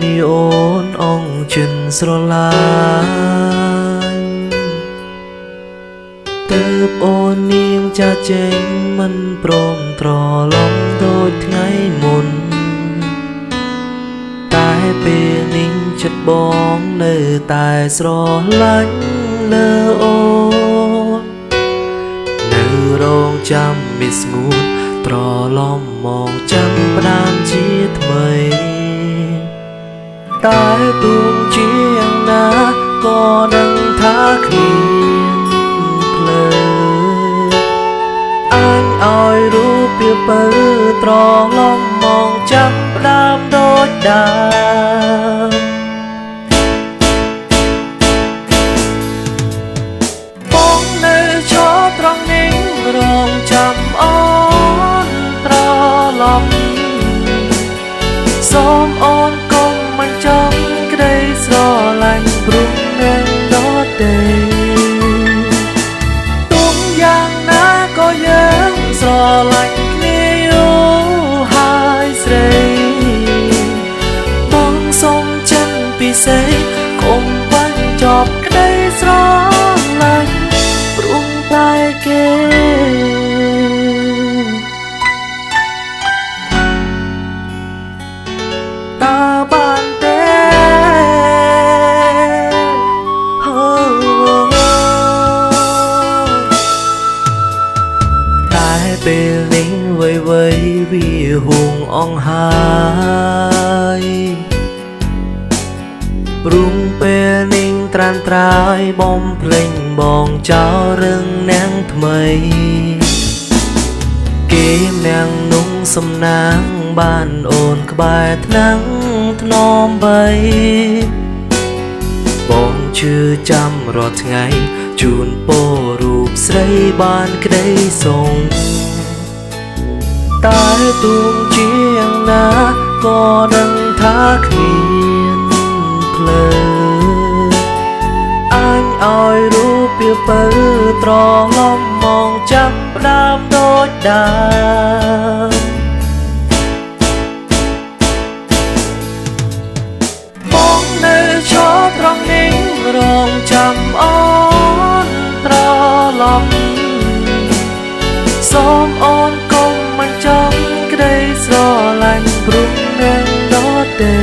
នេះអូនអងជិនស្រឡាញ់ទើបអូននាងចាចេញមិនព្រមត្រឡប់ដូចថ្ងៃមុនតែពេលនេះចិត្តបងនៅតែស្រឡាញ់លើអូននៅរងចាំមានស្ងួនត្រឡប់មកចាំផ្ដើមជាថ្មីតែទោះជាយ៉ាងណាក៏ដឹងថាគ្មានភ្លើអញឲ្យរូបពីពើត្រឡប់មកចាំផ្ដើមដូចដើមបងនៅឈរត្រង់នេះរងចាំអូនត្រឡប់សូមអូនកុំមិនចង់ក្តីស្រឡាញ់ព្រោះនឹងដទេទុំយ៉ាងណាក៏យើងស្រឡាញ់គ្នាយូរហើយស្រីបងសូមចិនពិសេសកុំបញ្ចប់ក្តីស្រឡាញ់ព្រោះតែគេតើបានទេតែពេលនេះវ័យវាហួងអង្ហើយរុងពេលនេះត្រានត្រាយបំភ្លេងបងចោលរឿងនាងថ្មីគេនាងนุ่งសំណាងបានអូនក្បែរថ្នាំងថ្នមបីបងជឿចាំរាល់ថ្ងៃជូនពររូបស្រីបានក្តីសុងតែទោះជាយ៉ាងណាក៏ដឹងថាគ្មានភ្លើអញឲ្យរូបពីពើត្រឡប់មកចាប់ផ្ដើមដូចដើមបងនៅឈរត្រង់នេះរងចាំអូនត្រឡប់សូមអូនកុំមិនចង់ក្តីស្រឡាញ់ព្រោះនឹងដទេ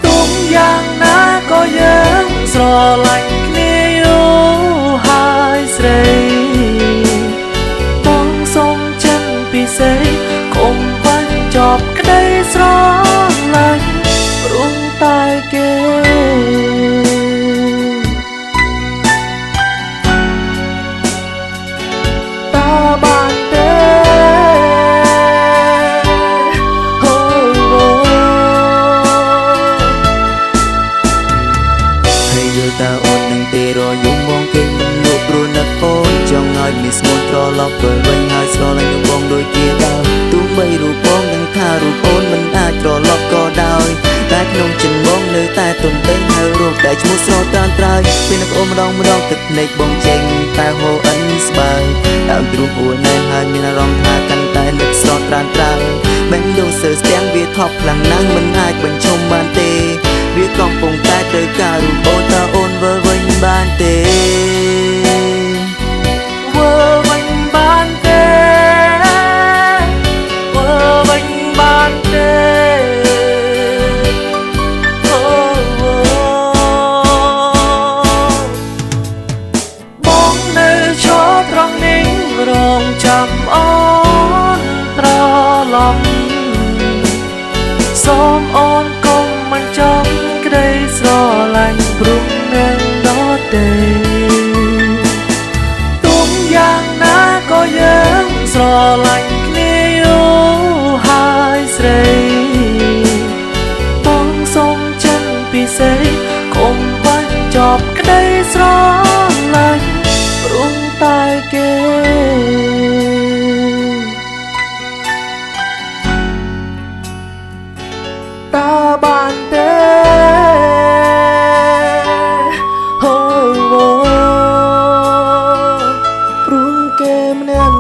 ទុំយ៉ាងណាក៏យើងស្រឡាញ់គ្នាយូរហើយស្រីបងសូមចិនពិសេសកុំបញ្ចប់ក្តីស្រឡាញ់ព្រោះតែគេតើបានទេហើយយល់តើអូននឹងទេរយំបងគេមិនលក់ព្រោះនឹកអូនចង់ឲ្យមានស្ងួនត្រឡប់ទៅវិញហើយស្រឡាញ់បងដូចជាដើមទោះបីរូបបងនឹងថារូបអូនមិនអាចត្រឡប់ក៏ដោយតែក្នុងចិត្តបងនៅតែទន្ទឹងហើយរូបតែឈ្មោះស្រតានត្រើយពេលនឹកអូនម្ដងទឹកភ្នែកបងចេញតែហូរអិនស្បើយដើមទ្រូងអូនណែនហើយមានអារម្មណ៍ថាកាន់តែនឹកស្រតានត្រើយបែងដូចសើស្ទាំងវាថប់ខ្លាំងណាស់មិនអាចបញ្ឈប់បានទេវាកំពុងតែត្រូវការរូបអូនតើអូនវិលវិញបានទេវិលវិញបានទេវិលវិញបានទេបងនៅឈរត្រង់នេះរងចាំអូនត្រឡប់សូមអូនកុំមិនចង់ក្តីស្រឡាញ់ព្រោះនឹងដទេទុំយ៉ាងណាក៏យើងស្រឡាញ់គ្នាយូរហើយស្រីបងសូមចិនពិសេសកុំបញ្ចប់ក្តីស្រឡាញ់ព្រោះតែគេតើបានទេព្រោះគេម្នាក់